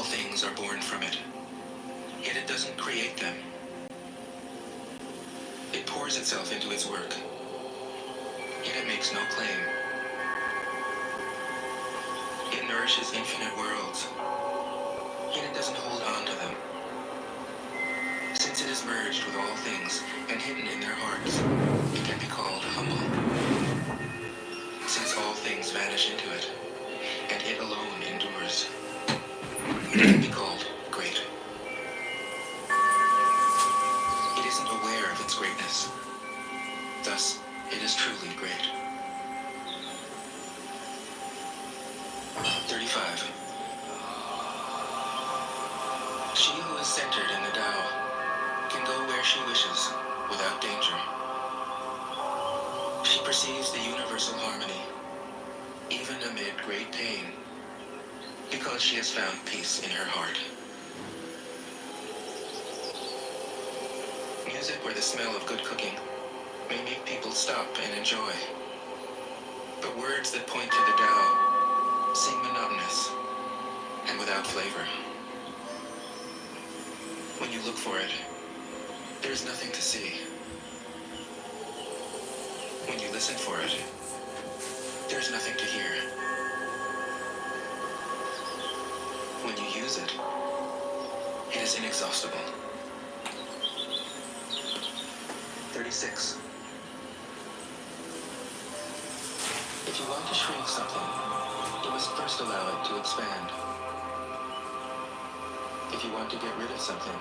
things are born from it, yet it doesn't create them. It pours itself into its work, yet it makes no claim. It nourishes infinite worlds, yet it doesn't hold on to them. Since it is merged with all things and hidden in their hearts, it can be called humble. Since all things vanish into it, and it alone endures, it can be called great. It isn't aware of its greatness, thus it is truly great. 35. She who is centered in the Tao can go where she wishes without danger. She perceives the universal harmony, even amid great pain, because she has found peace in her heart. Music or the smell of good cooking may make people stop and enjoy, but words that point to the Tao seem monotonous and without flavor. When you look for it, there's nothing to see. When you listen for it, there's nothing to hear. When you use it, it is inexhaustible. 36. If you want to shrink something, you must first allow it to expand. If you want to get rid of something,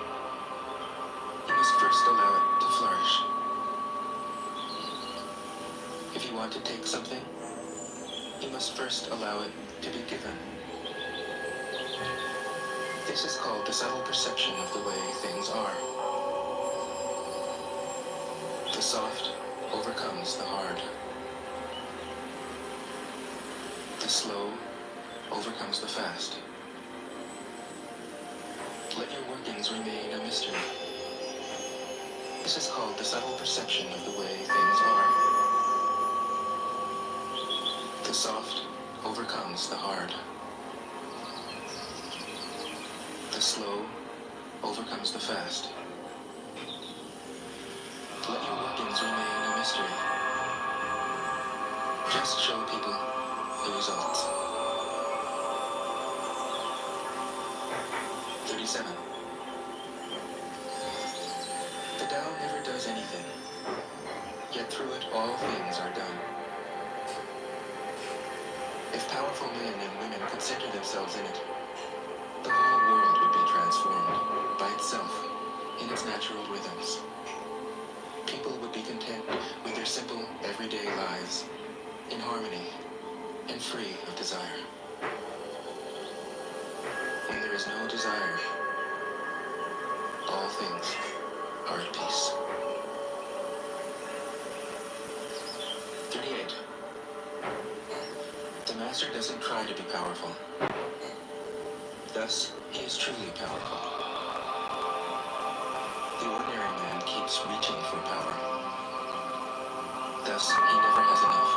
you must first allow it to flourish. If you want to take something, you must first allow it to be given. This is called the subtle perception of the way things are. The soft overcomes the hard. The slow overcomes the fast. Let your workings remain a mystery. This is called the subtle perception of the way things are. The soft overcomes the hard. The slow overcomes the fast. Let your workings remain a mystery. Just show people the results. 37. The Tao never does anything, yet through it all things are done. If powerful men and women could center themselves in it, the whole world would be transformed by itself in its natural rhythms. People would be content with their simple, everyday lives, in harmony and free of desire. When there is no desire, all things are at peace. 38. The master doesn't try to be powerful. Thus, he is truly powerful. The ordinary man keeps reaching for power. Thus, he never has enough.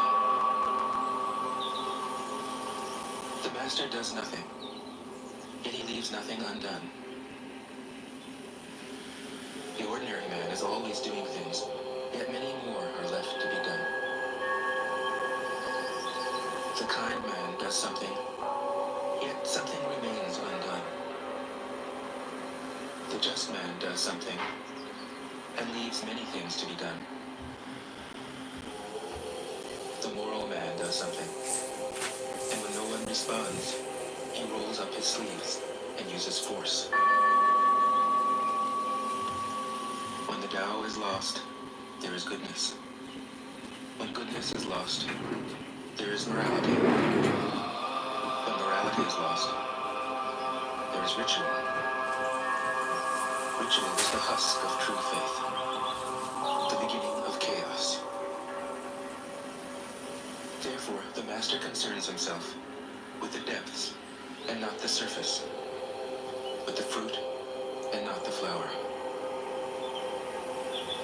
The master does nothing, yet he leaves nothing undone. The ordinary man is always doing things, yet many more are left to be done. The kind man does something, yet something remains undone. The just man does something, and leaves many things to be done. The moral man does something, and when no one responds, he rolls up his sleeves and uses force. When the Tao is lost, there is goodness. When goodness is lost, there is morality. When morality is lost, there is ritual. Ritual is the husk of true faith, the beginning of chaos. Therefore, the master concerns himself with the depths and not the surface, with the fruit and not the flower.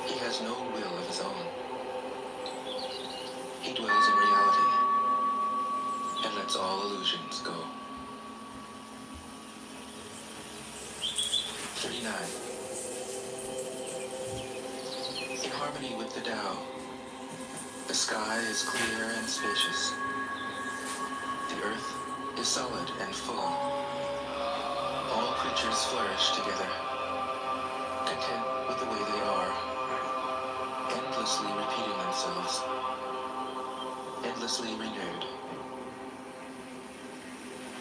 He has no will of his own. He dwells in reality and lets all illusions go. 39. In harmony with the Tao, the sky is clear and spacious. The earth is solid and full. All creatures flourish together, content with the way they are, endlessly repeating themselves, endlessly renewed.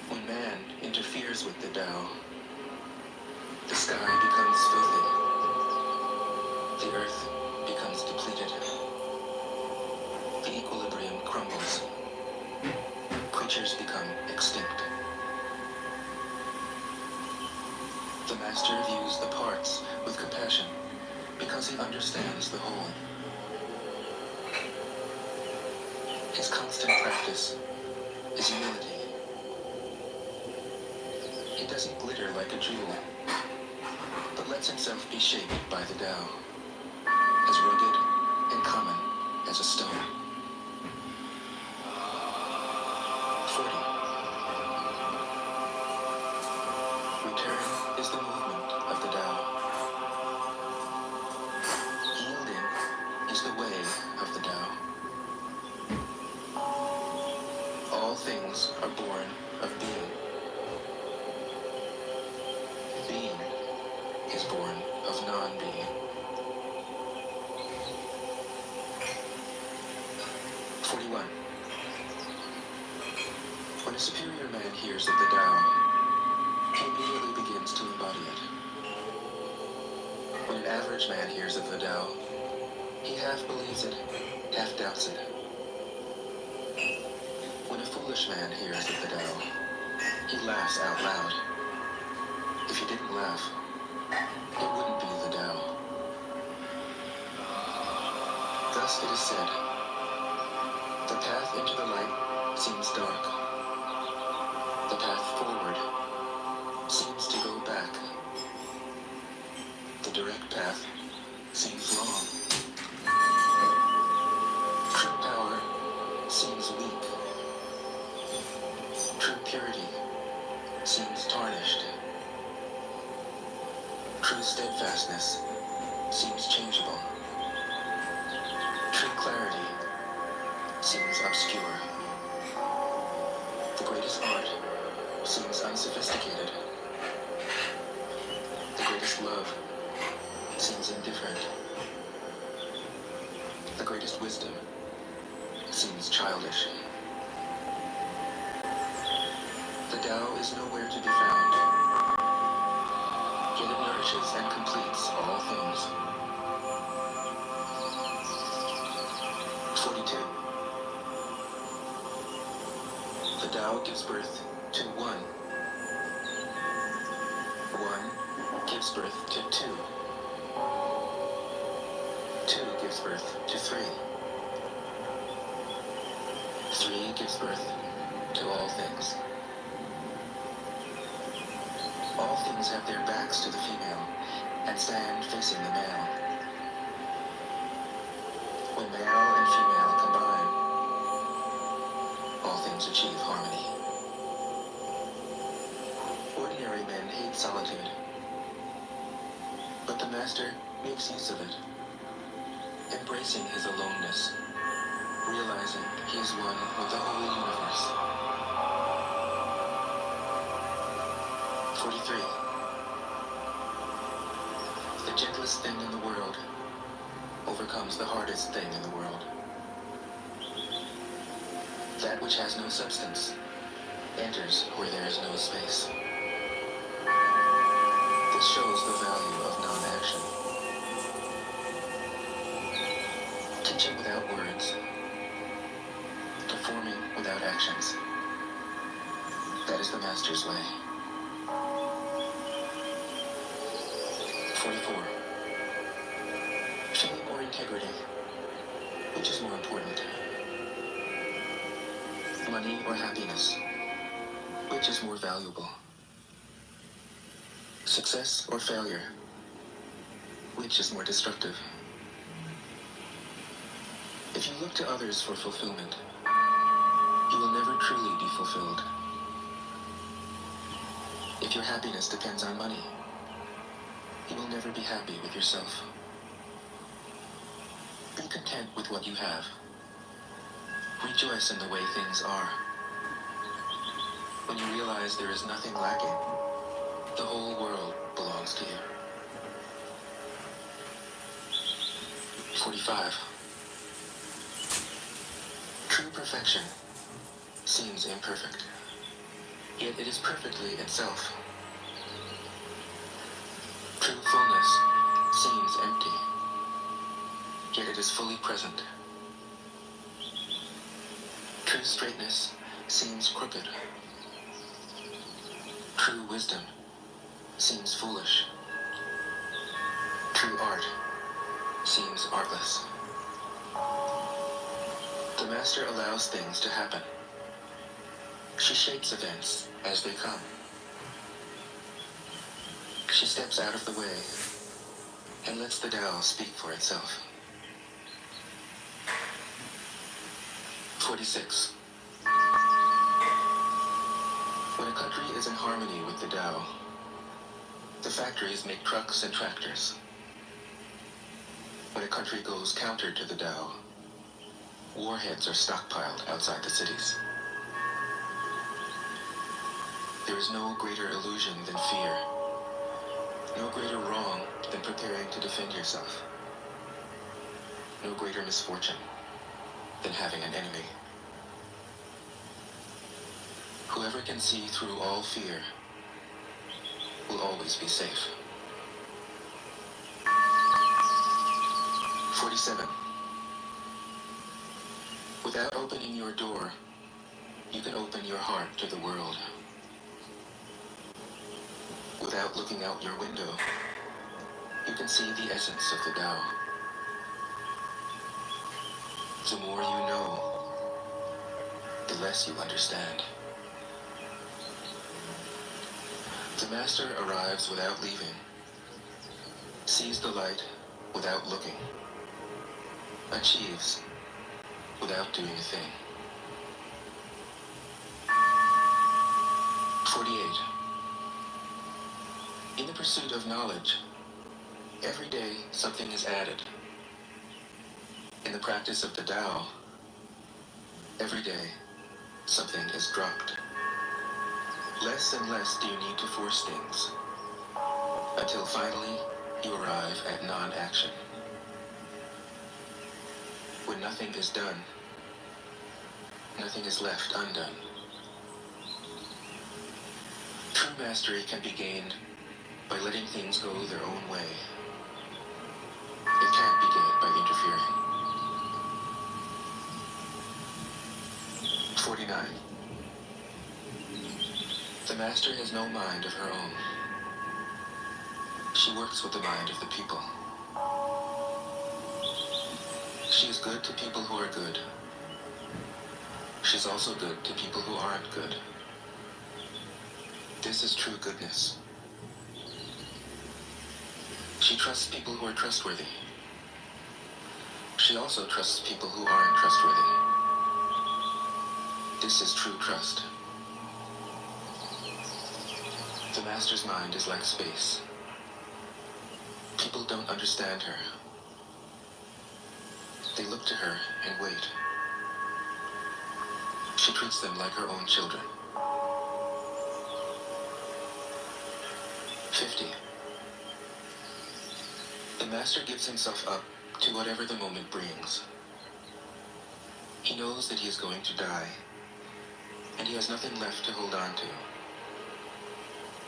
When man interferes with the Tao, the sky becomes filthy. The earth becomes depleted. The equilibrium crumbles. Creatures become extinct. The master views the parts with compassion because he understands the whole. His constant practice is humility. He doesn't glitter like a jewel, but lets himself be shaped by the Tao, as rugged and common as a stone. 40. Return is the movement of the Tao. Yielding is the way of the Tao. All things are born of being. Being is born of non-being. 41. When a superior man hears of the Tao, he immediately begins to embody it. When an average man hears of the Tao, he half believes it, half doubts it. When a foolish man hears of the Tao, he laughs out loud. If he didn't laugh, it wouldn't be the Tao. Thus it is said, the path into the light seems dark. The path forward seems to go back. The direct path seems long. True power seems weak. True purity seems tarnished. True steadfastness seems changeable. True clarity seems obscure. The greatest art seems unsophisticated. The greatest love seems indifferent. The greatest wisdom seems childish. The Tao is nowhere to be found, yet it nourishes and completes all things. 42. The Tao gives birth to one. One gives birth to two. Two gives birth to three. Three gives birth to all things. All things have their backs to the female and stand facing the male. When male and female combine, all things achieve harmony. Ordinary men hate solitude, but the master makes use of it, embracing his aloneness, realizing he is one with the whole universe. 43. The gentlest thing in the world overcomes the hardest thing in the world. That which has no substance enters where there is no space. This shows the value of non-action. Teaching without words, performing without actions. That is the master's way. 44. Fame or integrity, which is more important? Money or happiness, which is more valuable? Success or failure, which is more destructive? If you look to others for fulfillment, you will never truly be fulfilled. If your happiness depends on money, You will never be happy with yourself. Be content with what you have. Rejoice in the way things are. When you realize there is nothing lacking, the whole world belongs to you. 45. True perfection seems imperfect, yet it is perfectly itself. True fullness seems empty, yet it is fully present. True straightness seems crooked. True wisdom seems foolish. True art seems artless. The master allows things to happen. She shapes events as they come. She steps out of the way and lets the Tao speak for itself. 46. When a country is in harmony with the Tao, the factories make trucks and tractors. When a country goes counter to the Tao, warheads are stockpiled outside the cities. There is no greater illusion than fear, no greater wrong than preparing to defend yourself, no greater misfortune than having an enemy. Whoever can see through all fear will always be safe. 47. Without opening your door, you can open your heart to the world. Without looking out your window, you can see the essence of the Tao. The more you know, the less you understand. The master arrives without leaving, sees the light without looking, achieves without doing a thing. 48. In the pursuit of knowledge, every day something is added. In the practice of the Tao, every day something is dropped. Less and less do you need to force things, until finally you arrive at non-action. When nothing is done, nothing is left undone. True mastery can be gained by letting things go their own way. It can't be gained by interfering. 49. The master has no mind of her own. She works with the mind of the people. She is good to people who are good. She's also good to people who aren't good. This is true goodness. She trusts people who are trustworthy. She also trusts people who aren't trustworthy. This is true trust. The master's mind is like space. People don't understand her. They look to her and wait. She treats them like her own children. 50. The master gives himself up to whatever the moment brings. He knows that he is going to die, and he has nothing left to hold on to.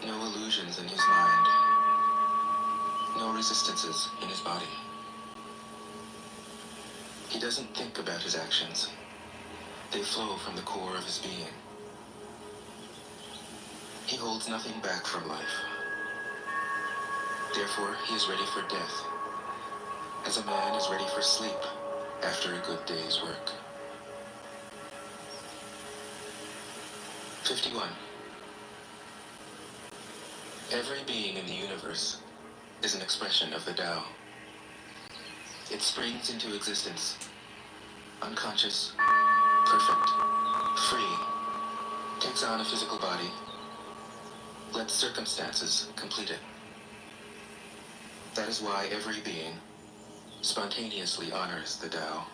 No illusions in his mind. No resistances in his body. He doesn't think about his actions. They flow from the core of his being. He holds nothing back from life. Therefore, he is ready for death, as a man is ready for sleep after a good day's work. 51. Every being in the universe is an expression of the Tao. It springs into existence, unconscious, perfect, free, takes on a physical body, lets circumstances complete it. That is why every being spontaneously honors the Tao.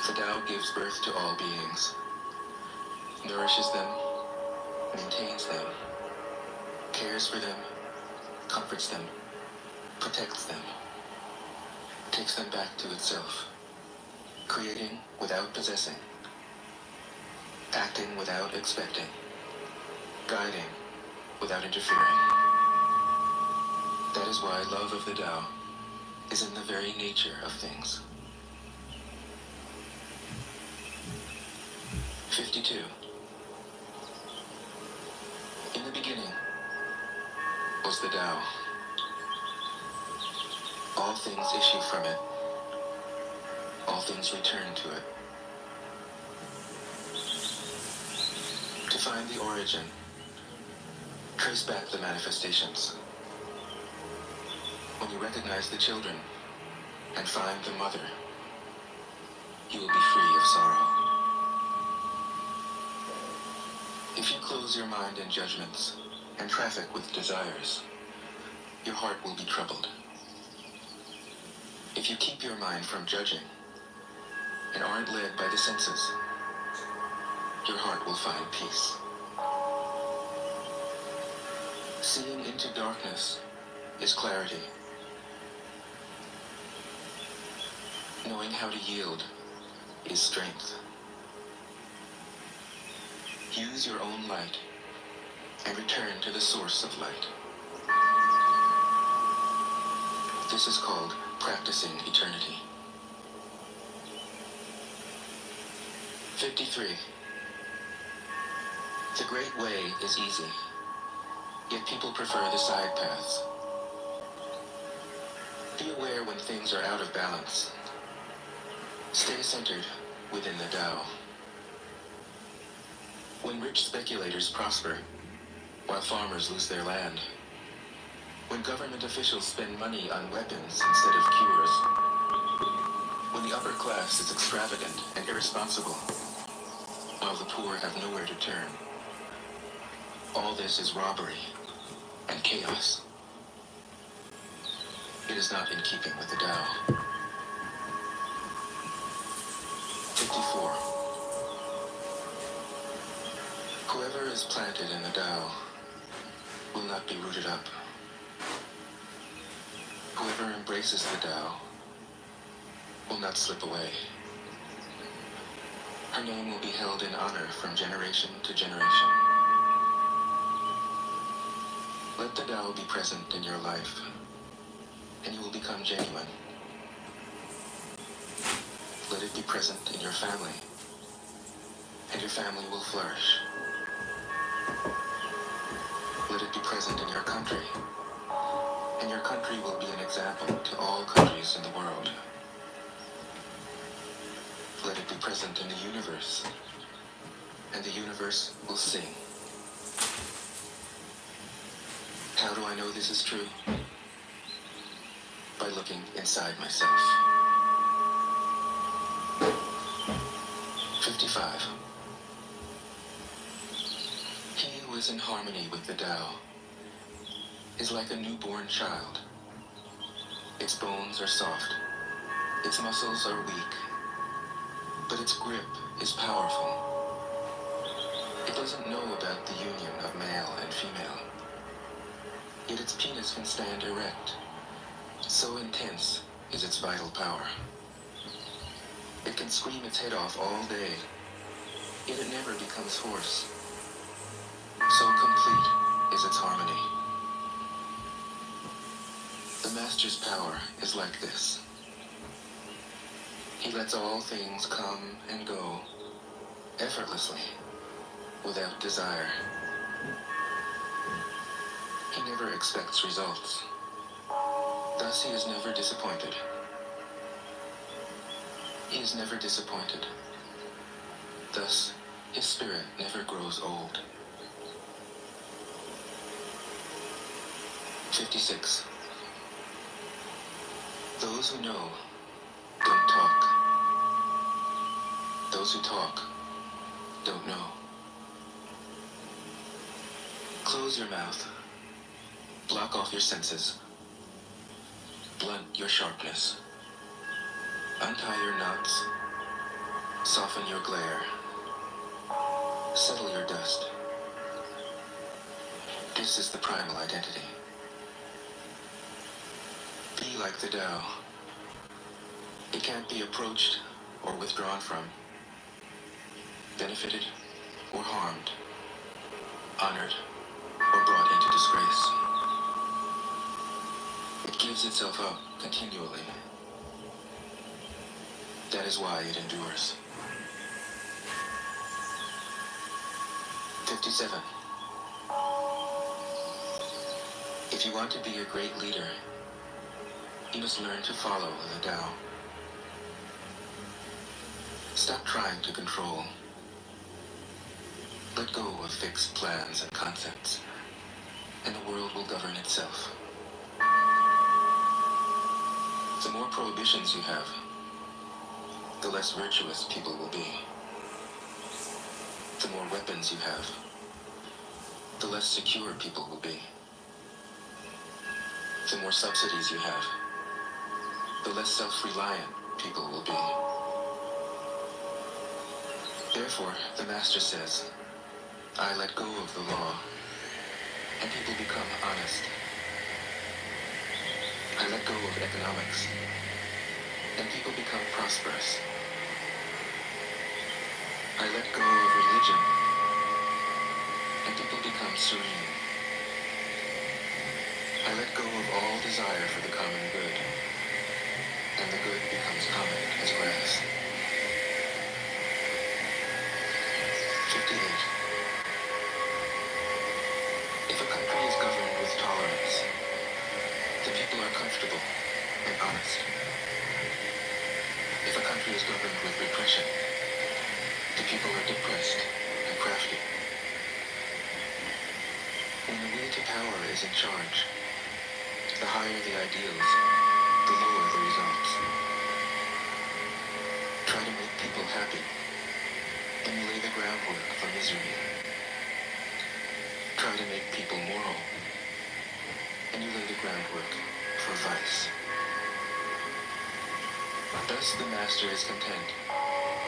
The Tao gives birth to all beings, nourishes them, maintains them, cares for them, comforts them, protects them, takes them back to itself, creating without possessing, acting without expecting, guiding without interfering. That is why love of the Tao is in the very nature of things. 52. In the beginning was the Tao. All things issue from it. All things return to it. To find the origin, trace back the manifestations. When you recognize the children and find the mother, you will be free of sorrow. If you close your mind in judgments and traffic with desires, your heart will be troubled. If you keep your mind from judging and aren't led by the senses, your heart will find peace. Seeing into darkness is clarity. Knowing how to yield is strength. Use your own light and return to the source of light. This is called practicing eternity. 53. The great way is easy, yet people prefer the side paths. Be aware when things are out of balance. Stay centered within the Tao. When rich speculators prosper, while farmers lose their land. When government officials spend money on weapons instead of cures. When the upper class is extravagant and irresponsible, while the poor have nowhere to turn. All this is robbery and chaos. It is not in keeping with the Tao. 54. Whoever is planted in the Tao will not be rooted up. Whoever embraces the Tao will not slip away. Her name will be held in honor from generation to generation. Let the Tao be present in your life, and you will become genuine. Let it be present in your family, and your family will flourish. Let it be present in your country, and your country will be an example to all countries in the world. Let it be present in the universe, and the universe will sing. How do I know this is true? By looking inside myself. 55. He who is in harmony with the Tao is like a newborn child. Its bones are soft, its muscles are weak, but its grip is powerful. It doesn't know about the union of male and female, yet its penis can stand erect. So intense is its vital power. It can scream its head off all day, yet it never becomes hoarse. So complete is its harmony. The Master's power is like this. He lets all things come and go effortlessly, without desire. He never expects results. Thus he is never disappointed. He is never disappointed. Thus, his spirit never grows old. 56. Those who know don't talk. Those who talk don't know. Close your mouth Block off your senses. Blunt your sharpness. Untie your knots. Soften your glare. Settle your dust. This is the primal identity. Be like the Tao. It can't be approached or withdrawn from, benefited or harmed, honored or brought into disgrace. It gives itself up continually. That is why it endures. 57. If you want to be a great leader, you must learn to follow the Tao. Stop trying to control. Let go of fixed plans and concepts, and the world will govern itself. The more prohibitions you have, the less virtuous people will be. The more weapons you have, the less secure people will be. The more subsidies you have, the less self-reliant people will be. Therefore, the Master says, I let go of the law, and people become honest. I let go of economics, and people become prosperous. I let go of religion, and people become serene. I let go of all desire for the common good, and the good becomes common as grass. 58. If a country is governed with tolerance, the people are comfortable and honest. If a country is governed with repression, the people are depressed and crafty. When the will to power is in charge, the higher the ideals, the lower the results. Try to make people happy, and you lay the groundwork for misery. Try to make people moral, and you lay the groundwork for vice. Thus the Master is content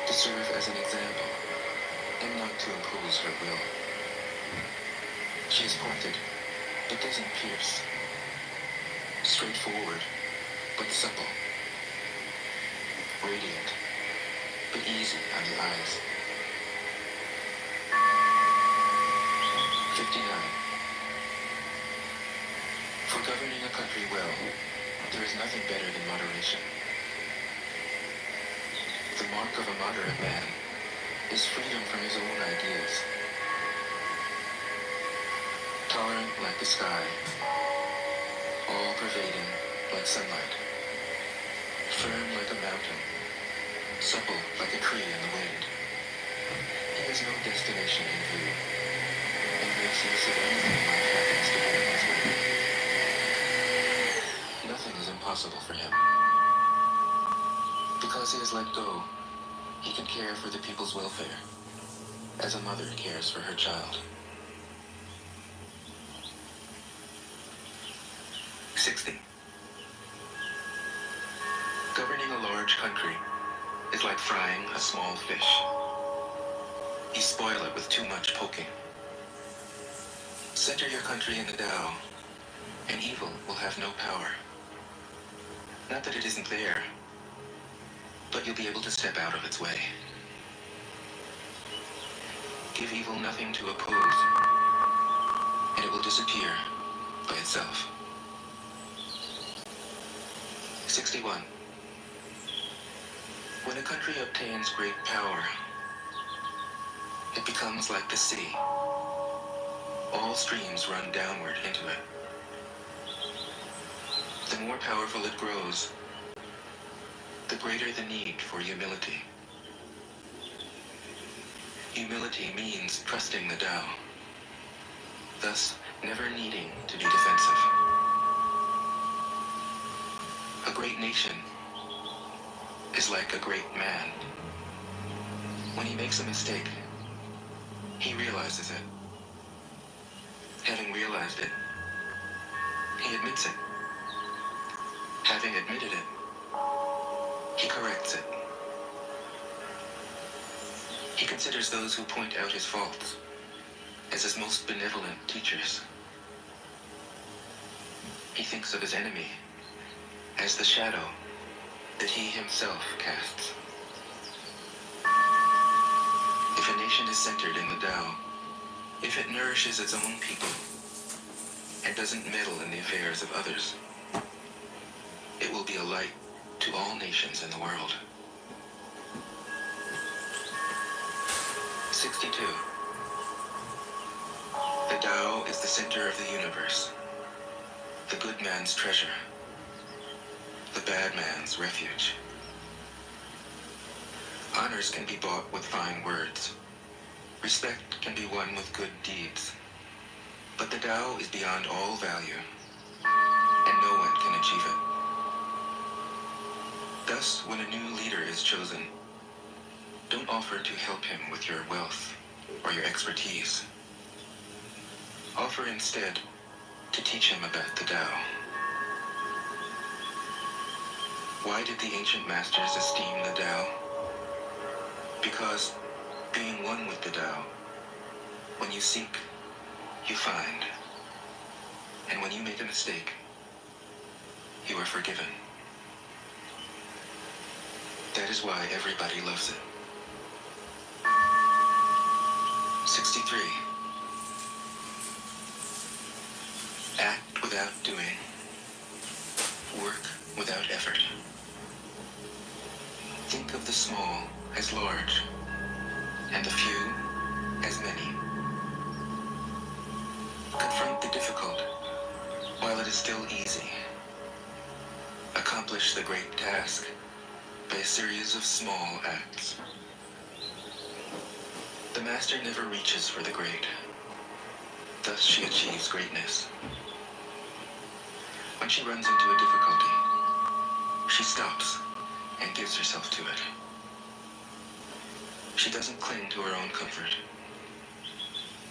to serve as an example, and not to impose her will. She is pointed, but doesn't pierce. Straightforward, but supple. Radiant, but easy on the eyes. 59. For governing a country well, there is nothing better than moderation. The mark of a moderate man is freedom from his own ideas. Tolerant like the sky, all-pervading like sunlight, firm like a mountain, supple like a tree in the wind. He has no destination in view, and makes use of anything life happens to bring his way. Nothing is impossible for him. Because he has let go, he can care for the people's welfare, as a mother cares for her child. 60. Governing a large country is like frying a small fish. You spoil it with too much poking. Center your country in the Tao, and evil will have no power. Not that it isn't there, but you'll be able to step out of its way. Give evil nothing to oppose, and it will disappear by itself. 61. When a country obtains great power, it becomes like the sea. All streams run downward into it. The more powerful it grows, the greater the need for humility. Humility means trusting the Tao, thus never needing to be defensive. A great nation is like a great man. When he makes a mistake, he realizes it. Having realized it, He admits it. Having admitted it, he corrects it. He considers those who point out his faults as his most benevolent teachers. He thinks of his enemy as the shadow that he himself casts. If a nation is centered in the Tao, if it nourishes its own people and doesn't meddle in the affairs of others, it will be a light to all nations in the world. 62. The Tao is the center of the universe, the good man's treasure, the bad man's refuge. Honors can be bought with fine words. Respect can be won with good deeds. But the Tao is beyond all value, and no one can achieve it. Thus, when a new leader is chosen, don't offer to help him with your wealth or your expertise. Offer instead to teach him about the Tao. Why did the ancient masters esteem the Tao? Because, being one with the Tao, when you seek, you find. And when you make a mistake, you are forgiven. That is why everybody loves it. 63. Act without doing. Work without effort. Think of the small as large, and the few as many. Confront the difficult while it is still easy. Accomplish the great task by a series of small acts. The master never reaches for the great. Thus she achieves greatness. When she runs into a difficulty, she stops and gives herself to it. She doesn't cling to her own comfort.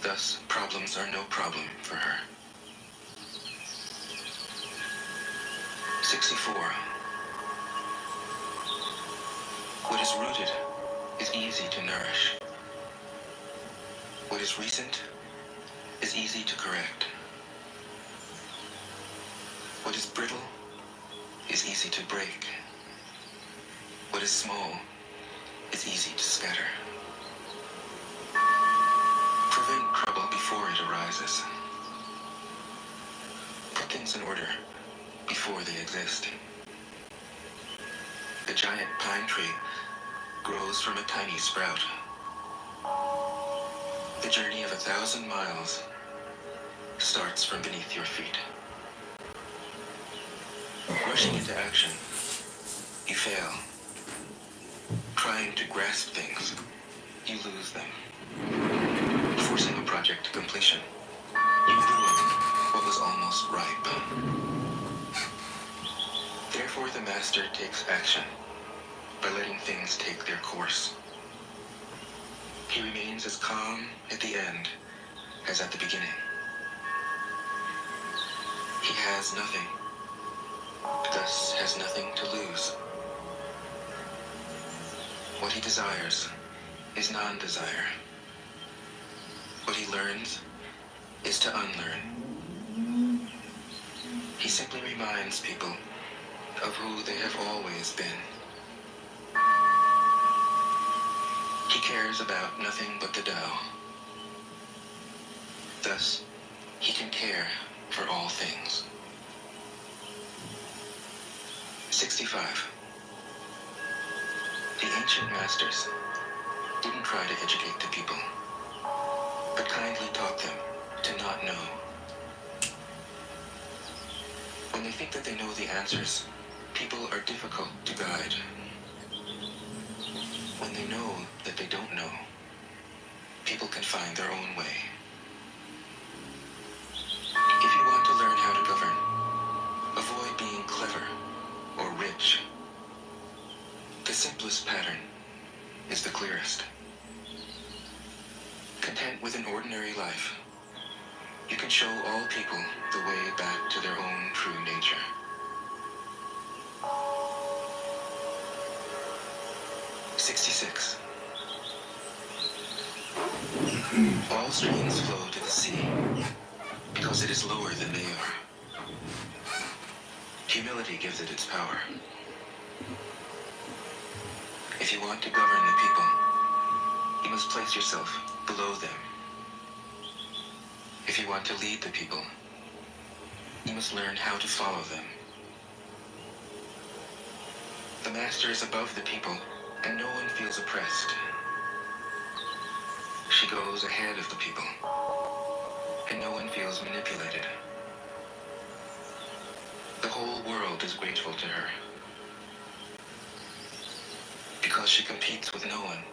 Thus, problems are no problem for her. 64. What is rooted is easy to nourish. What is recent is easy to correct. What is brittle is easy to break. What is small is easy to scatter. Prevent trouble before it arises. Put things in order before they exist. The giant pine tree grows from a tiny sprout. The journey of 1,000 miles starts from beneath your feet. Rushing into action, you fail. Trying to grasp things, you lose them. Forcing a project to completion, you ruin what was almost ripe. Therefore, the master takes action by letting things take their course. He remains as calm at the end as at the beginning. He has nothing, thus has nothing to lose. What he desires is non-desire. What he learns is to unlearn. He simply reminds people of who they have always been. He cares about nothing but the Tao. Thus, he can care for all things. 65. The ancient masters didn't try to educate the people, but kindly taught them to not know. When they think that they know the answers, people are difficult to guide. When they know that they don't know, people can find their own way. If you want to learn how to govern, avoid being clever or rich. The simplest pattern is the clearest. Content with an ordinary life, You can show all people the way back to their own true nature. 66. All streams flow to the sea because it is lower than they are. Humility gives it its power. If you want to govern the people, you must place yourself below them. If you want to lead the people, you must learn how to follow them. The master is above the people, and no one feels oppressed. She goes ahead of the people, and no one feels manipulated. The whole world is grateful to her. Because she competes with no one,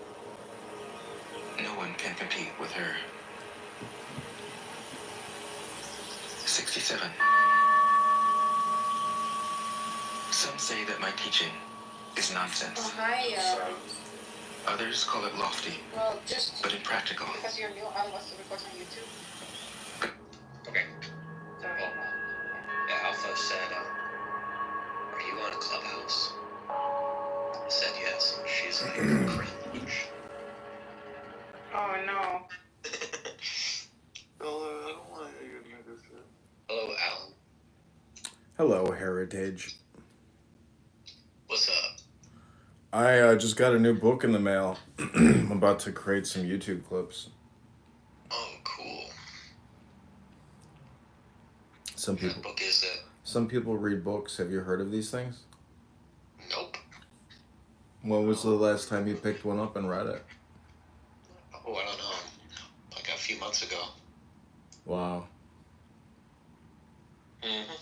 no one can compete with her. 67. Some say that my teaching is nonsense. Oh, hi. Others call it lofty, Well, just but impractical. because you're new, I was recording on YouTube. Okay. Sorry. Yeah, Alpha said, are you on a Clubhouse? I said yes. She's like, cringe. Oh no. Hello, Alan. Hello, Heritage. What's up? I just got a new book in the mail. I'm about to create some YouTube clips. Oh, cool. Some people, What book is it? some people read books. Have you heard of these things? Nope. When was the last time you picked one up and read it? Oh, I don't know. Like a few months ago. Wow. Mm-hmm.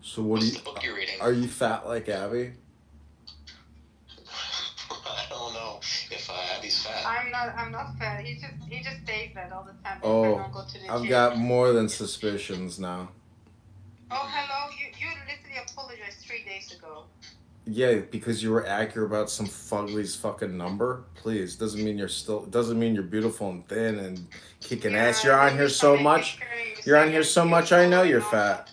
So what What's the book you're reading? are you fat like Abby? I don't know if Abby's fat. I'm not fat. He just says that all the time. If I Oh, don't go to the I've gym. got more than suspicions now. Oh, hello. You literally apologized 3 days ago. Yeah, because you were accurate about some fugly's fucking number. Please, doesn't mean you're beautiful and thin and kicking ass. You're on here so much. You're on here so much. I know you're fat.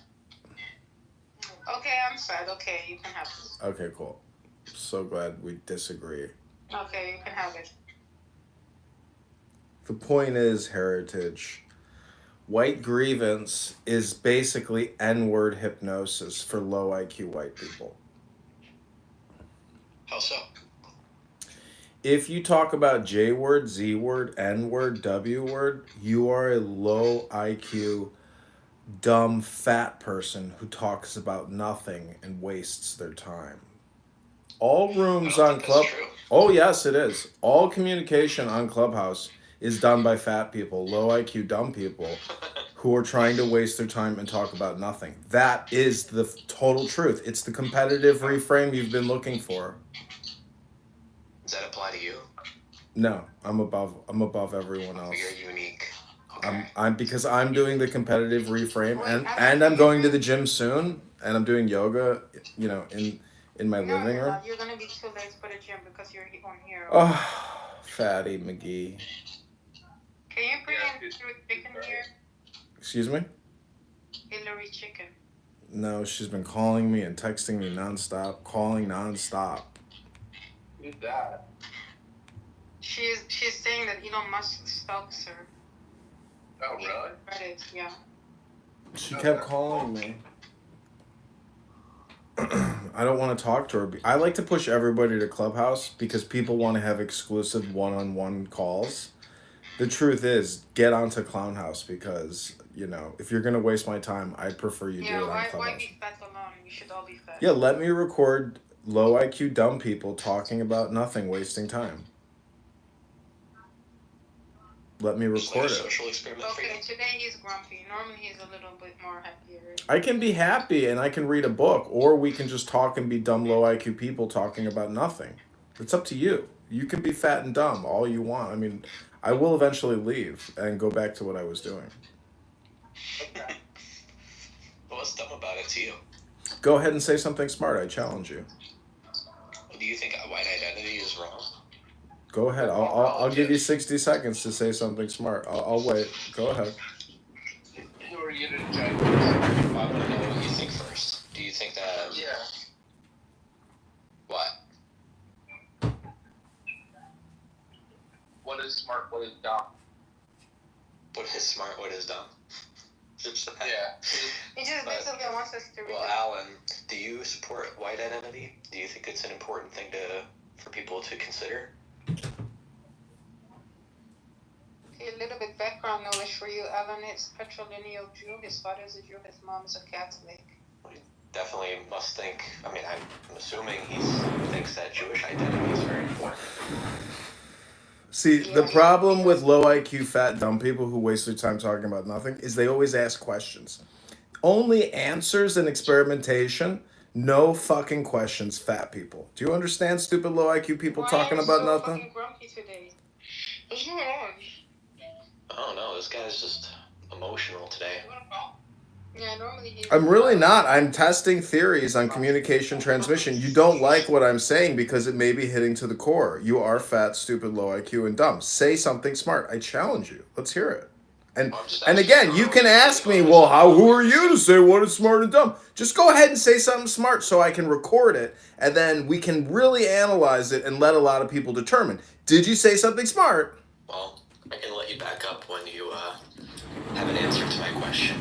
Okay, I'm fat. Okay, you can have this. Okay, cool. So glad we disagree. Okay, you can have it. The point is, Heritage, white grievance is basically N-word hypnosis for low IQ white people. How so? If you talk about J word, Z word, N word, W word, you are a low IQ, dumb, fat person who talks about nothing and wastes their time. All rooms on Club. Oh yes, it is. All communication on Clubhouse is done by fat people, low IQ, dumb people who are trying to waste their time and talk about nothing. That is the total truth. It's the competitive reframe you've been looking for. Does that apply to you? No, I'm above everyone else. You're unique. Okay. I'm because I'm doing the competitive reframe and I'm going to the gym soon and I'm doing yoga, you know, in my living room. You're gonna be too late for the gym because you're on here. Oh, fatty McGee. Can you bring in chicken here? Excuse me? Hillary chicken. No, she's been calling me and texting me nonstop, calling nonstop. Who's that? She's saying that Elon Musk stalks her. Oh, really? Reddit, yeah. She kept calling me. I don't want to talk to her. I like to push everybody to Clubhouse because people want to have exclusive one-on-one calls. The truth is, get onto Clown House because, you know, if you're going to waste my time, I'd prefer you do it on Clubhouse. Why be fat alone? We should all be fat. Yeah, let me record low IQ dumb people talking about nothing, wasting time. Let me record it. Social experiment for you. Okay, today he's grumpy. Normally he's a little bit more happier. I can be happy and I can read a book, or we can just talk and be dumb low IQ people talking about nothing. It's up to you. You can be fat and dumb all you want. I mean, I will eventually leave and go back to what I was doing. Okay. Well, what's dumb about it to you? Go ahead and say something smart. I challenge you. Do you think white identity is wrong? Go ahead. I'll give you 60 seconds to say something smart. I'll wait. Go ahead. you to judge. Well, I want to know what you think first. Do you think that... Yeah. What? What is smart? What is dumb? What is smart? What is dumb? Just that. Yeah. He just basically wants us to read Well, it. Alan, do you support white identity? Do you think it's an important thing for people to consider? A little bit background knowledge for you. Alan is patrilineal Jew. His father is a Jew. His mom is a Catholic. Definitely must think. I mean, I'm assuming he thinks that Jewish identity is very important. See, the problem with low IQ, fat, dumb people who waste their time talking about nothing is they always ask questions. Only answers and experimentation. No fucking questions, fat people. Do you understand, stupid low IQ people talking about so nothing? Fucking grumpy today. What's going on? I don't know. This guy's just emotional today. Yeah, normally he's... I'm really not. I'm testing theories on communication transmission. You don't like what I'm saying because it may be hitting to the core. You are fat, stupid, low IQ, and dumb. Say something smart. I challenge you. Let's hear it. And again, you can ask me, well, who are you to say what is smart and dumb? Just go ahead and say something smart so I can record it, and then we can really analyze it and let a lot of people determine. Did you say something smart? Well, I can let you back up when you have an answer to my question.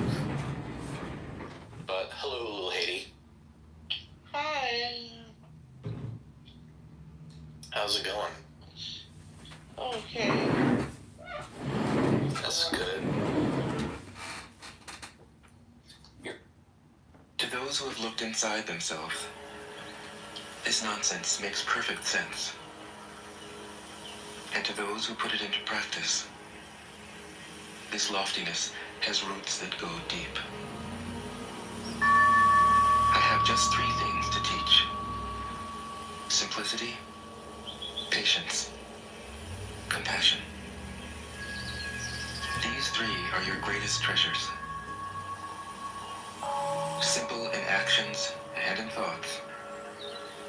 But hello, little Haiti. Hi. How's it going? Okay. That's good. To those who have looked inside themselves, this nonsense makes perfect sense. And to those who put it into practice, this loftiness has roots that go deep. I have just 3 things to teach: simplicity, patience, compassion. These 3 are your greatest treasures. Simple in actions and in thoughts,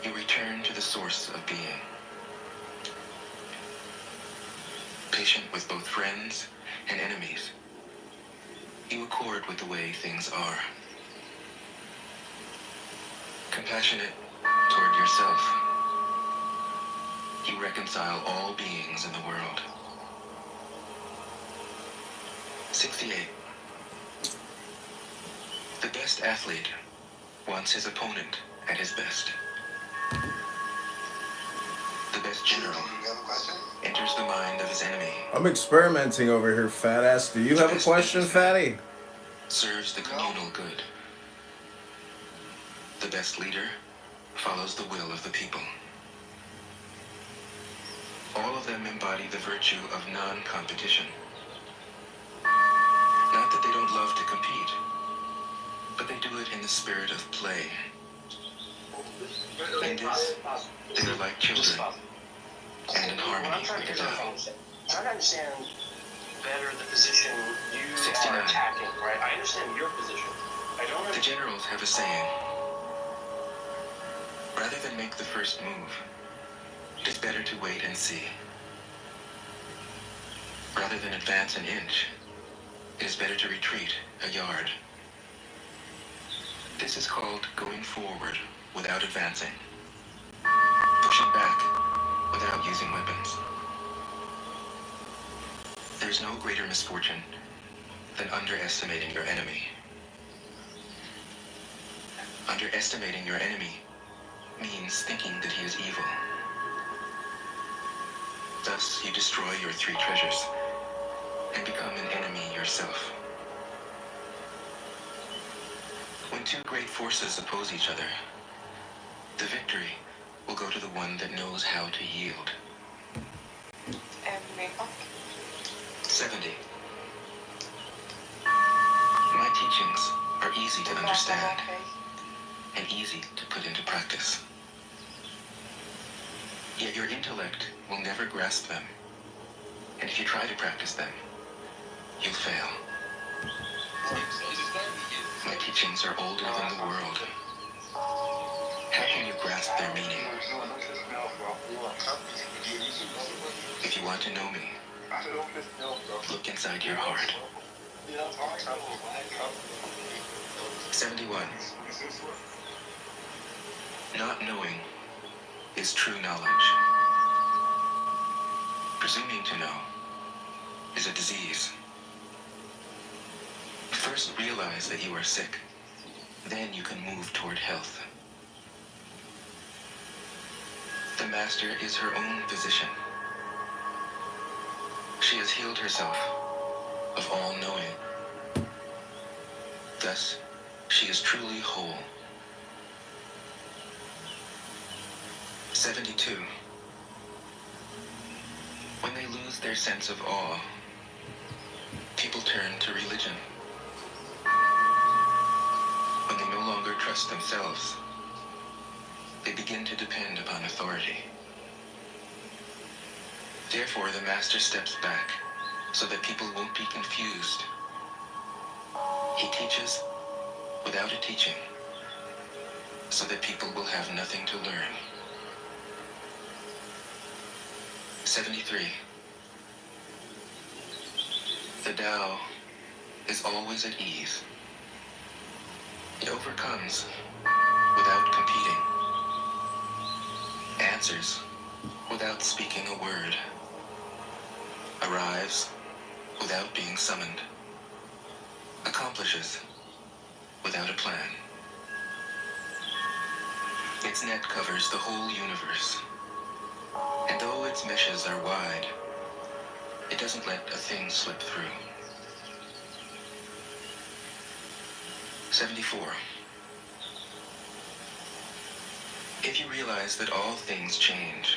you return to the source of being. Patient with both friends and enemies, you accord with the way things are. Compassionate toward yourself, you reconcile all beings in the world. 68. The best athlete wants his opponent at his best. The best general enters the mind of his enemy. I'm experimenting over here, fat ass. Do you have a question, fatty? Serves the communal good. The best leader follows the will of the people. All of them embody the virtue of non-competition. Not that they don't love to compete, but they do it in the spirit of play. In this, they are like children, and in harmony with the devil. Trying to understand better the position you 69. are attacking, right? I understand your position. I don't The generals have a saying: rather than make the first move, it is better to wait and see. Rather than advance an inch, it is better to retreat a yard. This is called going forward without advancing, pushing back without using weapons. There's no greater misfortune than underestimating your enemy. Underestimating your enemy means thinking that he is evil. Thus, you destroy your 3 treasures and become an enemy yourself. When 2 great forces oppose each other, the victory will go to the one that knows how to yield. 70. My teachings are easy to understand and easy to put into practice. Yet your intellect will never grasp them, and if you try to practice them, you'll fail. My teachings are older than the world. How can you grasp their meaning? If you want to know me, look inside your heart. Trouble. 71. Not knowing is true knowledge. Presuming to know is a disease. First realize that you are sick. Then you can move toward health. The master is her own physician. She has healed herself of all knowing. Thus, she is truly whole. 72. When they lose their sense of awe, people turn to religion. When they no longer trust themselves, they begin to depend upon authority. Therefore, the master steps back so that people won't be confused. He teaches without a teaching so that people will have nothing to learn. 73. The Tao is always at ease. It overcomes without competing, answers without speaking a word, arrives without being summoned, accomplishes without a plan. Its net covers the whole universe, and though its meshes are wide, it doesn't let a thing slip through. 74. If you realize that all things change,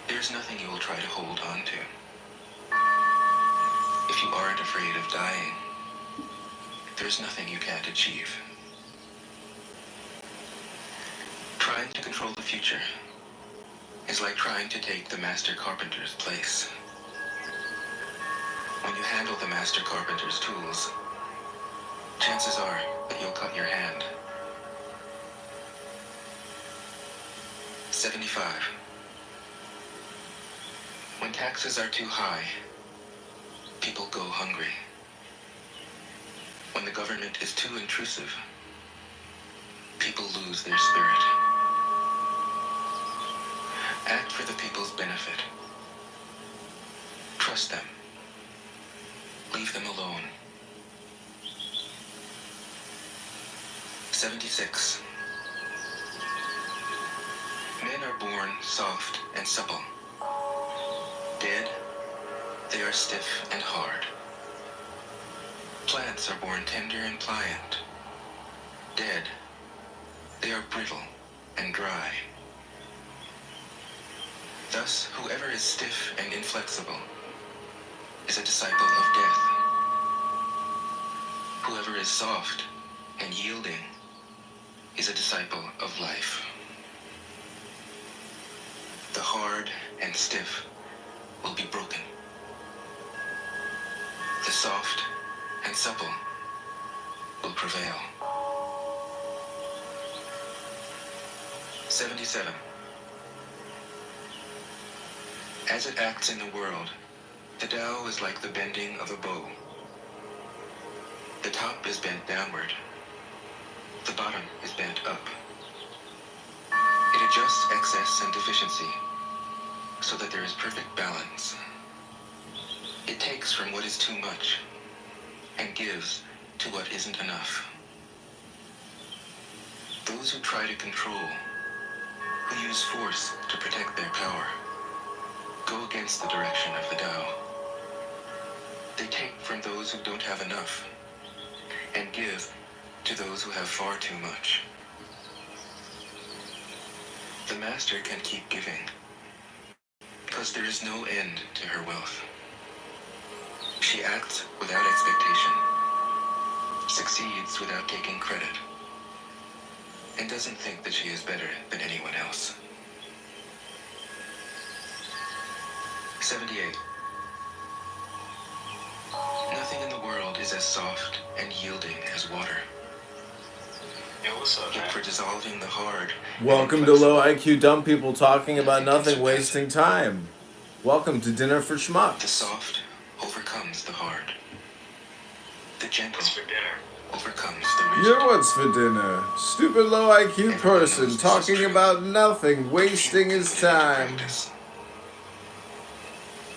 there's nothing you will try to hold on to. If you aren't afraid of dying, there's nothing you can't achieve. Trying to control the future is like trying to take the master carpenter's place. When you handle the master carpenter's tools, chances are that you'll cut your hand. 75. When taxes are too high, people go hungry. When the government is too intrusive, people lose their spirit. Act for the people's benefit. Trust them. Leave them alone. 76. Men are born soft and supple. Dead, they are stiff and hard. Plants are born tender and pliant. Dead, they are brittle and dry. Thus, whoever is stiff and inflexible is a disciple of death. Whoever is soft and yielding is a disciple of life. The hard and stiff will be broken. The soft and supple will prevail. 77. As it acts in the world, the Tao is like the bending of a bow. The top is bent downward. The bottom is bent up. It adjusts excess and deficiency so that there is perfect balance. It takes from what is too much and gives to what isn't enough. Those who try to control, who use force to protect their power, go against the direction of the Tao. They take from those who don't have enough and give to those who have far too much. The master can keep giving because there is no end to her wealth. She acts without expectation, succeeds without taking credit, and doesn't think that she is better than anyone else. 78. Nothing in the world is as soft and yielding as water. Yo, what's up, Yet man? for dissolving the hard. Welcome to Low IQ Dumb People Talking About Nothing, Wasting Time. Welcome to Dinner for The Schmucks. soft overcomes the hard. The gentle What's for dinner? overcomes the rigid. You're what's for dinner? Stupid low IQ person talking about nothing, wasting his time.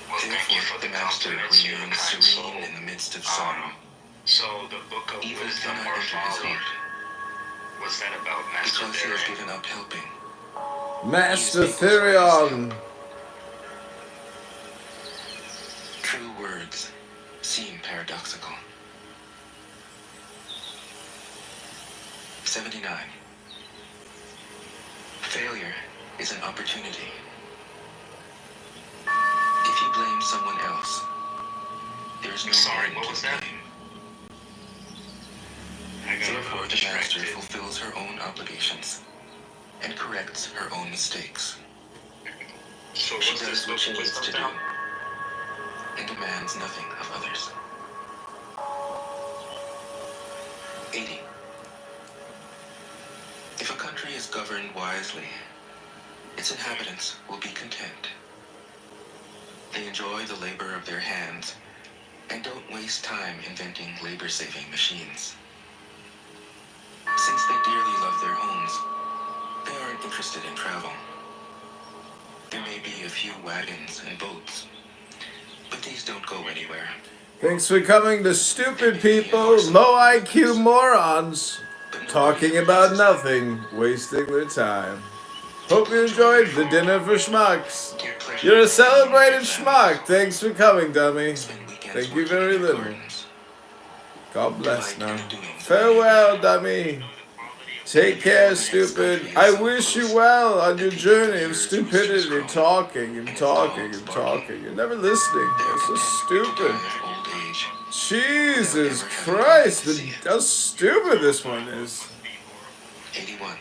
Well, thank you for the master confidence you remains impart. serene in the midst of sorrow. So the book of Evil wisdom cannot or enter his folly, heart, was that about Master because he has Theron? given up helping. Master Therion. True words seem paradoxical. 79. Failure is an opportunity. If you blame someone else, there is no Sorry, harm what to was the that? blame. I got a Therefore, little the master distracted. fulfills her own obligations and corrects her own mistakes. So She what's does this what book she of needs to wisdom do about? and demands nothing of others. 80. If a country is governed wisely, its inhabitants will be content. They enjoy the labor of their hands and don't waste time inventing labor-saving machines. Since they dearly love their homes, they aren't interested in travel. There may be a few wagons and boats, but these don't go anywhere. Thanks for coming to Stupid People, Low IQ Morons, talking about nothing, wasting their time. Hope you enjoyed the dinner for schmucks. You're a celebrated schmuck. Thanks for coming, dummy. Thank you very little. God bless now. Farewell, dummy. Take care, stupid. I wish you well on your journey of stupidity, talking and talking and talking. You're never listening. That's so stupid. Jesus Christ, how stupid this one is. 81.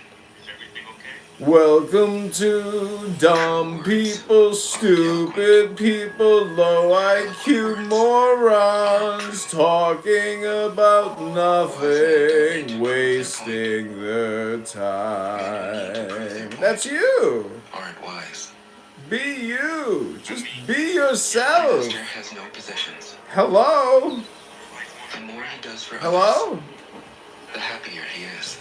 Welcome to dumb people, stupid people, low IQ morons, talking about nothing, wasting their time. That's you. Aren't wise. Be you. Just be The yourself. master has no possessions. Hello? The more he does for others, Hello? the happier he is.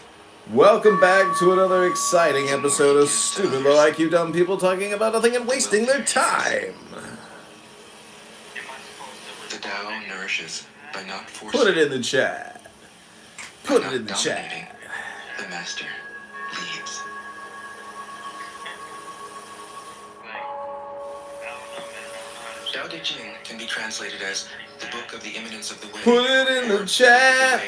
Welcome back to another exciting episode of Stupid Low IQ Dumb People talking about nothing and wasting their time. The Tao nourishes by not forcing. Put it in the chat. by Put not it in the dominating. chat. The master leads. Tao Te Ching can be translated as the book of the imminence of the way. Put it in the chat.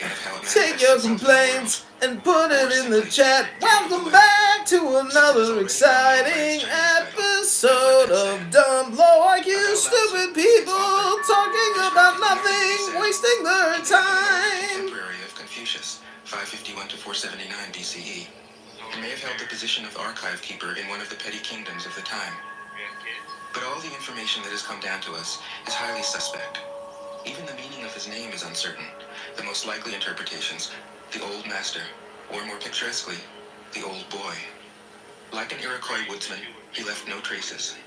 Take your complaints and put it in the chat. Welcome back to another exciting episode of Dumb Low IQ Stupid People talking about nothing, wasting their time. Contemporary of Confucius, 551 to 479 BCE. He may have held the position of archive keeper in one of the petty kingdoms of the time. But all the information that has come down to us is highly suspect. Even the meaning of his name is uncertain. The most likely interpretations, the Old Master, or more picturesquely, the Old Boy. Like an Iroquois woodsman, he left no traces.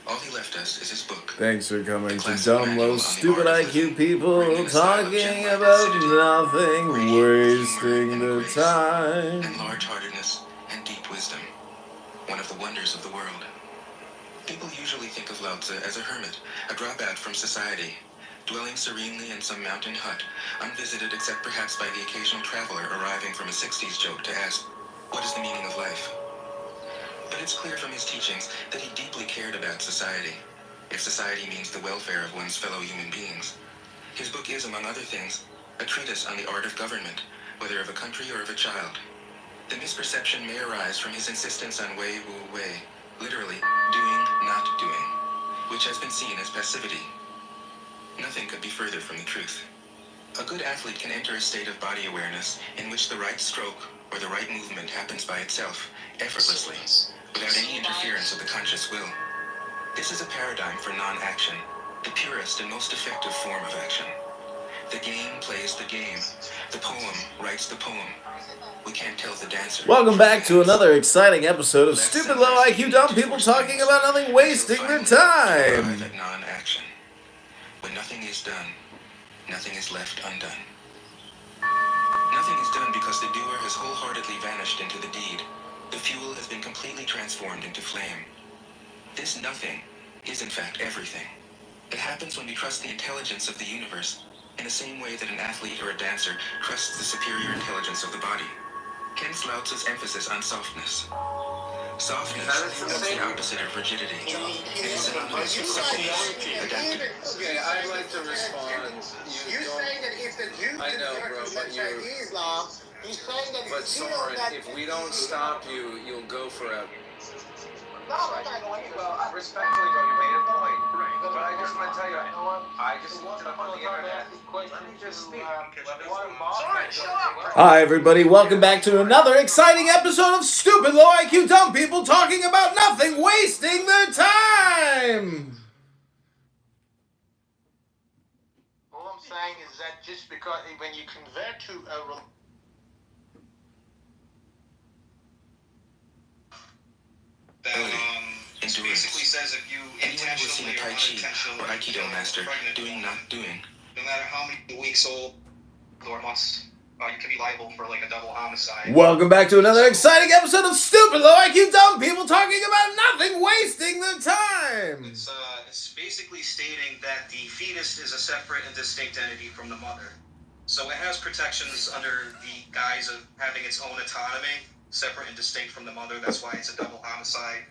All he left us is his book. Thanks for coming to Dumb Low Stupid IQ People talking about nothing, wasting their time. And large-heartedness and deep wisdom. One of the wonders of the world. People usually think of Lao Tzu as a hermit, a dropout from society, dwelling serenely in some mountain hut, unvisited except perhaps by the occasional traveler arriving from a 60s joke to ask, what is the meaning of life? But it's clear from his teachings that he deeply cared about society, if society means the welfare of one's fellow human beings. His book is, among other things, a treatise on the art of government, whether of a country or of a child. The misperception may arise from his insistence on wei wu wei, literally, doing, not doing, which has been seen as passivity. Nothing could be further from the truth. A good athlete can enter a state of body awareness in which the right stroke or the right movement happens by itself, effortlessly, without any interference of the conscious will. This is a paradigm for non-action, the purest and most effective form of action. The game plays the game. The poem writes the poem. We can't tell the dancer. Welcome back to another exciting episode of Stupid Low IQ Dumb People talking about nothing, wasting their time. At non-action. When nothing is done, nothing is left undone. Nothing is done because the doer has wholeheartedly vanished into the deed. The fuel has been completely transformed into flame. This nothing is in fact everything. It happens when we trust the intelligence of the universe, in the same way that an athlete or a dancer trusts the superior intelligence of the body. Hence Lao Tzu's emphasis on softness. Softness is the opposite of rigidity. It is synonymous with suppleness, adaptability. Okay, I'd like to respond. You saying that if the Jews I know, bro, but Islam, you saying that But Soren, if we don't stop you, you'll go forever. No, I'm not going to. Well, respectfully, bro, you made a point. Right. But I just want to tell you, you know what? I just looked it up on the internet. Let me just speak. Hi, everybody. Welcome back to another exciting episode of Stupid Low IQ Dumb People talking about nothing, wasting their time. All I'm saying is that just because when you convert to a That basically says if you Anyone who has seen intentionally a or Tai Chi unintentionally or Aikido master pregnant doing not doing, no matter how many weeks old or months, you can be liable for like a double homicide. Welcome back to another exciting episode of Stupid Low IQ Dumb People talking about nothing, wasting their time. It's basically stating that the fetus is a separate and distinct entity from the mother. So it has protections under the guise of having its own autonomy, separate and distinct from the mother. That's why it's a double homicide.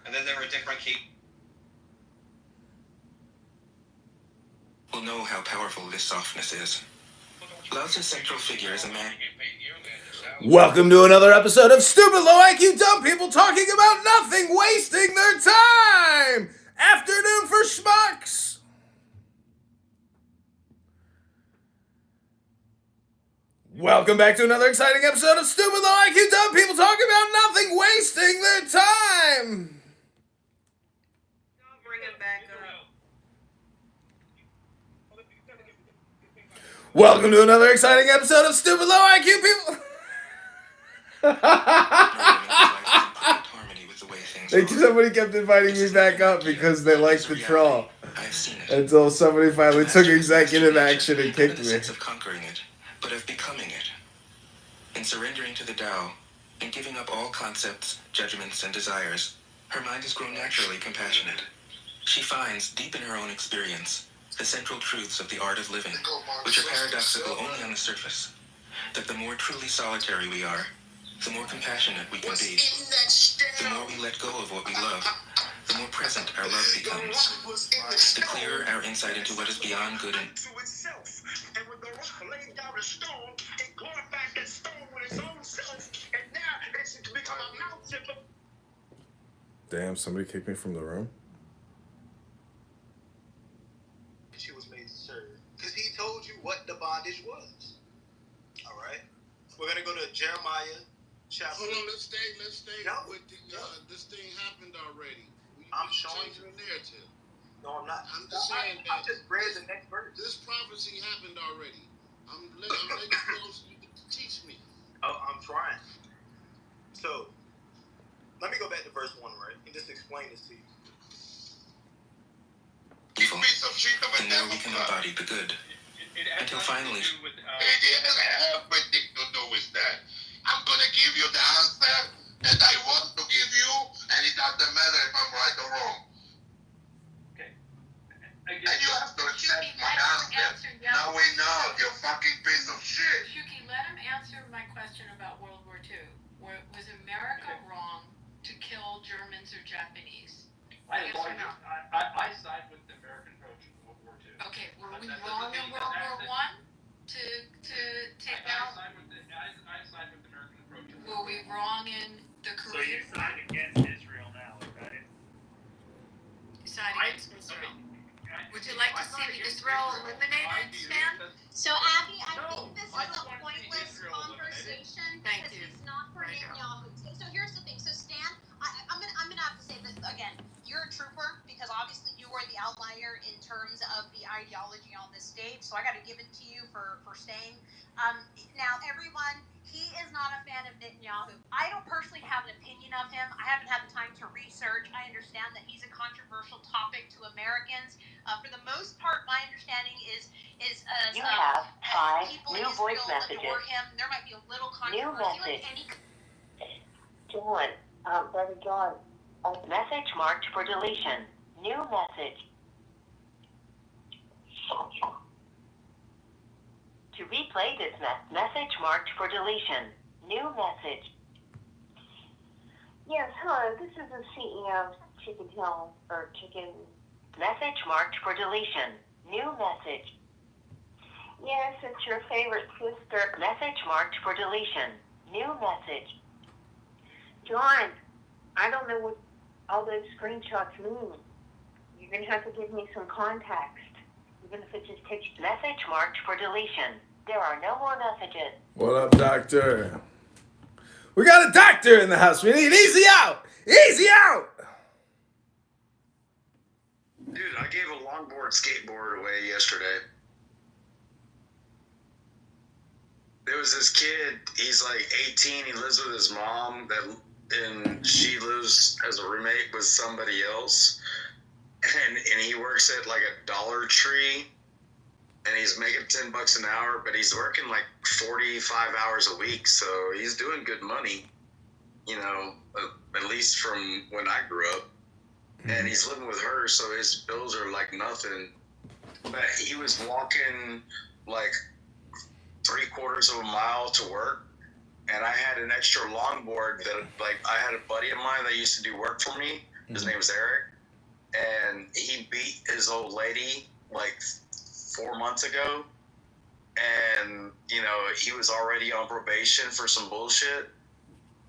And then there are different cases. will know how powerful this softness is. Lao Tzu's central figure is a man. Welcome to another episode of Stupid Low IQ Dumb People talking about nothing, wasting their time. Afternoon for schmucks. Welcome back to another exciting episode of Stupid Low IQ Dumb People talking about nothing, wasting their time. Don't bring it back up. Welcome to another exciting episode of Stupid Low IQ People. Harmony with the way things are. Somebody kept inviting me back up because they liked the troll. I have seen it. Until somebody finally took executive action and Not in kicked the me. sense of conquering it, but of becoming it. In surrendering to the Tao, and giving up all concepts, judgments, and desires, her mind has grown naturally compassionate. She finds, deep in her own experience, the central truths of the art of living, which are paradoxical only on the surface. That the more truly solitary we are, the more compassionate we can be. The more we let go of what we love, the more present our love becomes. The clearer our insight into what is beyond good and and when the rock laid down a stone, it glorified that stone with its own self, and now it's become a mountain. Damn, somebody kicked me from the room? She was made to serve. Because he told you what the bondage was. Alright? We're going to go to Jeremiah chapter. Hold on, let's stay No. with the, this thing happened already. I'm showing you the narrative. No, I'm not. I'm just saying I that just read the next verse. this prophecy happened already. I'm letting you know so you can teach me. I'm trying. So, let me go back to verse 1, right? And just explain this to you. evil, the more we can embody the good. Until finally, It doesn't have anything to do with that. I'm gonna give you the answer that I want to give you, and it doesn't matter if I'm right or wrong. And you have to accept my answer. Now we know, you fucking piece of shit. Shuki, let him answer my question about World War II. Was America wrong to kill Germans or Japanese? I side with the American approach in World War II. Okay, were we wrong in World War I to take out? I side with the American approach. Were we wrong in the So you Korean? side against Israel now, right? Side against Israel. Would you like to see Israel eliminated, Stan? So Abby, I No, think this I is don't a wanna see pointless Israel conversation Thank because you. he's not for Right now. Netanyahu. So here's the thing. So Stan, I'm gonna have to say this again. You're a trooper because obviously you are the outlier in terms of the ideology on this stage. So I got to give it to you for staying. Now everyone He is not a fan of Netanyahu. I don't personally have an opinion of him. I haven't had the time to research. I understand that he's a controversial topic to Americans. For the most part, my understanding is you have 5 people new in voice Israel messages. adore him. There might be a little New controversy. message. John, Brother John. Message marked for deletion. New message. To replay this message marked for deletion. New message. Yes, hello. This is the CEO of Chicken Hill or Chicken. Message marked for deletion. New message. Yes, it's your favorite sister. Message marked for deletion. New message. John, I don't know what all those screenshots mean. You're going to have to give me some context. Even if it just takes message marked for deletion. There are no more messages. What up, doctor? We got a doctor in the house. We need easy out. Easy out. Dude, I gave a longboard skateboard away yesterday. There was this kid, he's like 18, he lives with his mom, and she lives as a roommate with somebody else. And he works at like a Dollar Tree, and he's making $10 an hour, but he's working like 45 hours a week, so he's doing good money, you know, at least from when I grew up. And he's living with her, so his bills are like nothing. But he was walking like 3/4 of a mile to work, and I had an extra longboard that, like, I had a buddy of mine that used to do work for me. His name was Eric, and he beat his old lady like 4 months ago, and you know, he was already on probation for some bullshit.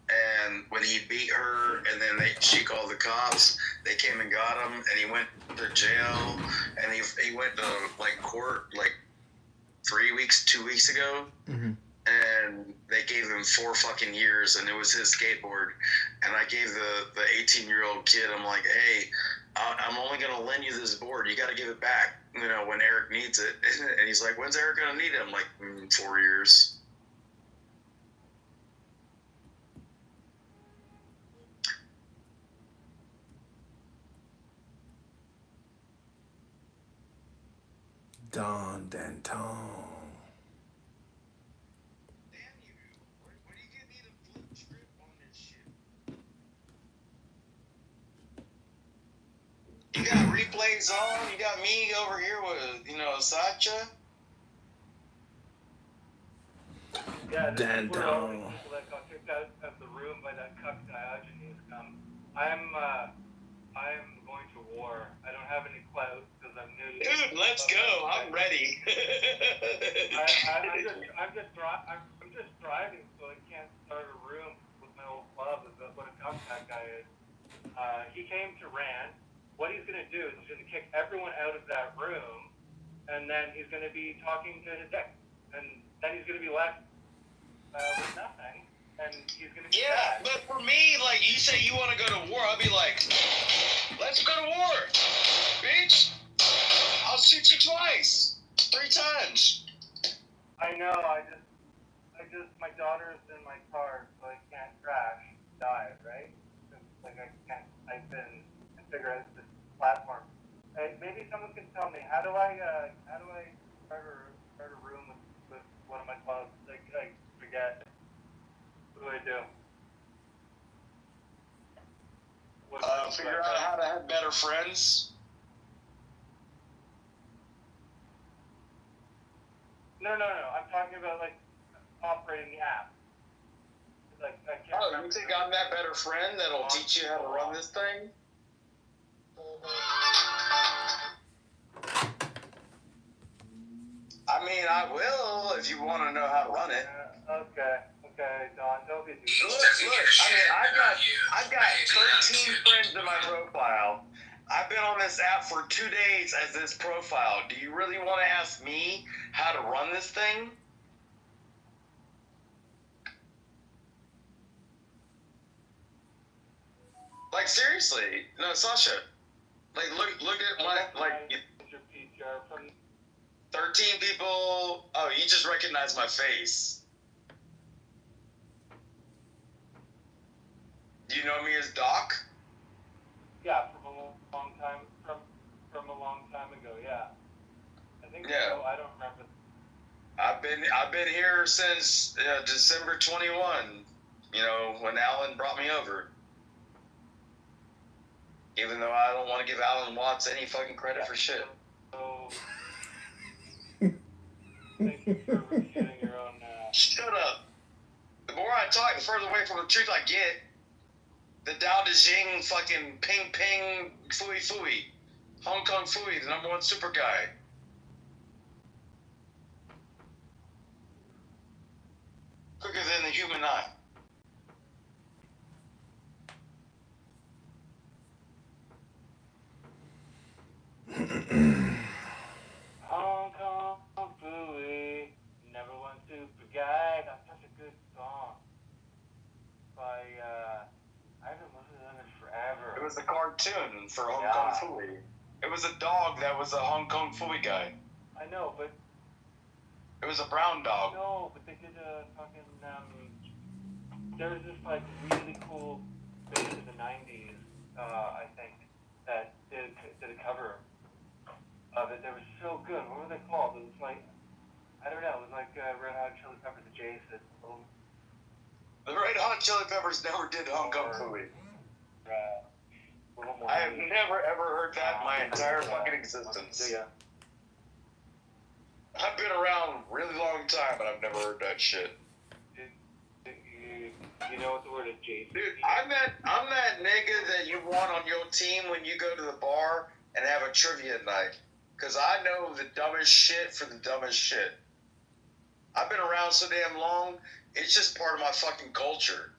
And when he beat her, and then she called the cops, they came and got him, and he went to jail, and he went to like court like 2 weeks ago, and they gave him 4 fucking years, and it was his skateboard. And I gave the 18-year-old kid, I'm like, hey, I'm only gonna lend you this board. You got to give it back, you know, when Eric needs it. And he's like, when's Eric gonna need it? I'm like, 4 years. Don Danton. Damn you. Where do you get me to flip script on this shit? You got replays on? You got me over here with, you know, Sacha? Yeah, this is where all the Danton. people that got kicked out of the room by that cuck Diogenes come. I'm going to war. I don't have any clout because I'm new. Dude, let's go. I'm ready. I'm just driving, so I can't start a room with my old club. That's what a cuck that guy is. He came to rant. What he's going to do is he's going to kick everyone out of that room, and then he's going to be talking to his ex, and then he's going to be left with nothing. And he's gonna be yeah, bad. But for me, like, you say you want to go to war, I'll be like, let's go to war, bitch. I'll shoot you twice, 3 times. I know. I just, my daughter's in my car, so I can't crash, die, right? Like I can't type in and figure out this platform. Hey, maybe someone can tell me how do I start a room with one of my clubs? Like I forget. What do I do? Figure out how to have better friends. No. I'm talking about like operating the app. Like I can't. Oh, you think I'm that better friend that'll teach you how to run this thing? I mean, I will if you want to know how to run it. Okay, Don, don't be too. Look, I mean, I've got 13 friends in my profile. I've been on this app for 2 days as this profile. Do you really want to ask me how to run this thing? Like, seriously. No, Sasha. Like, look at my, like, 13 people. Oh, you just recognize my face. Do you know me as Doc? Yeah, from a long time from a long time ago. Yeah, I think Yeah. so. I don't remember. I've been here since December 21. You know, when Alan brought me over. Even though I don't want to give Alan Watts any fucking credit for shit. So, thank you for refuting your own. Shut up. The more I talk, the further away from the truth I get. The Dao De Jing fucking ping ping fooey fooey. Hong Kong Fooey, the #1 super guy. Quicker than the human eye. Hong Kong Fooey, #1 super guy. That's such a good song. By I haven't listened to them in forever. It was a cartoon for Hong Kong Fooey. It was a dog that was a Hong Kong Fooey guy. I know, but it was a brown dog. No, but they did a fucking there was this like really cool band in the '90s, I think, that did a cover of it. That was so good. What were they called? It was like, I don't know. It was like Red Hot Chili Peppers adjacent. The Red Hot Chili Peppers never did Hong Kong Fooey. I have never ever heard that in my entire fucking existence. Yeah. I've been around a really long time, but I've never heard that shit. You know what the word adjacent? Dude, I'm that nigga that you want on your team when you go to the bar and have a trivia night. Because I know the dumbest shit for the dumbest shit. I've been around so damn long, it's just part of my fucking culture.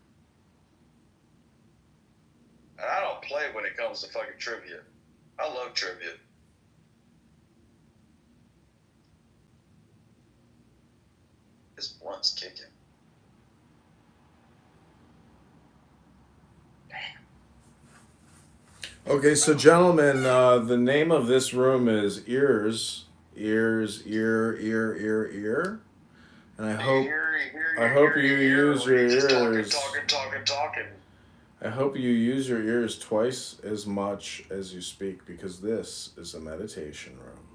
And I don't play when it comes to fucking trivia. I love trivia. This blunt's kicking. Okay, so gentlemen, the name of this room is Ears, Ear, and I hope you use your ears. Talking. I hope you use your ears twice as much as you speak, because this is a meditation room.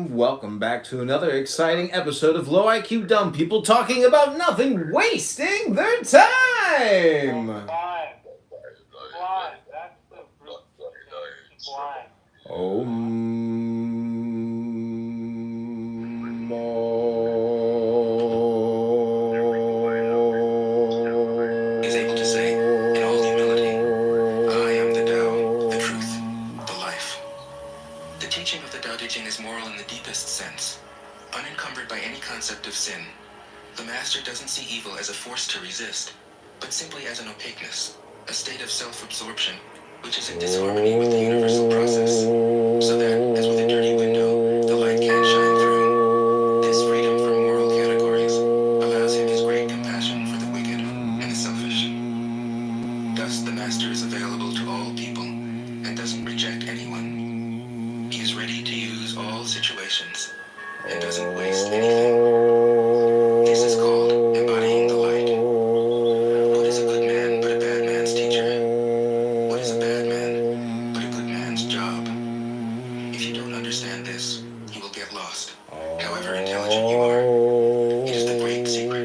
Welcome back to another exciting episode of Low IQ Dumb People talking about nothing, wasting their time. Blind. That's the blind. Is able to say, in all humility, I am the Tao, the truth, the life. The teaching of the Tao Te Ching is moral in the deepest sense, unencumbered by any concept of sin. The master doesn't see evil as a force to resist, but simply as an opaqueness, a state of self-absorption, which is in disharmony with the universal process, so that, as with a dirty window, the light can't shine through. This freedom from moral categories allows him his great compassion for the wicked and the selfish. Thus, the master is available to all people, and doesn't reject anyone. He is ready to use all situations, and doesn't waste anything. This is called embodying the light. What is a good man but a bad man's teacher? What is a bad man but a good man's job? If you don't understand this, you will get lost. However intelligent you are, it is the great secret.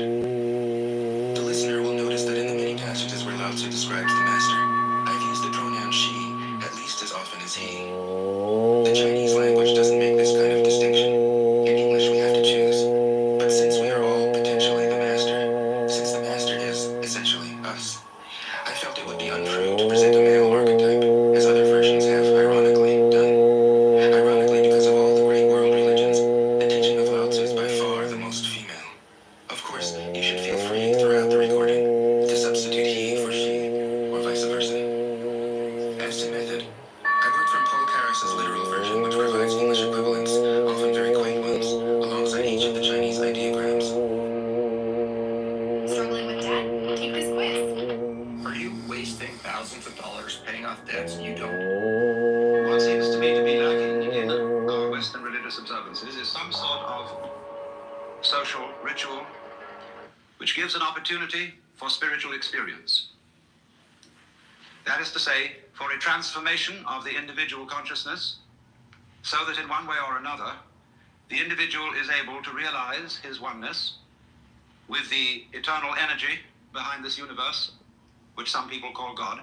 The listener will notice that in the many passages where Lao Tzu describes the master, I've used the pronoun she at least as often as he. The Chinese language doesn't make this kind of distinction. In English we have to choose. But since we are all potentially the master, since the master is essentially us, I felt it would be untrue to present a male archetype, as other versions have ironically done. Ironically, because of all the great religious observances is some sort of social ritual which gives an opportunity for spiritual experience. That is to say, for a transformation of the individual consciousness, so that in one way or another, the individual is able to realize his oneness with the eternal energy behind this universe, which some people call God,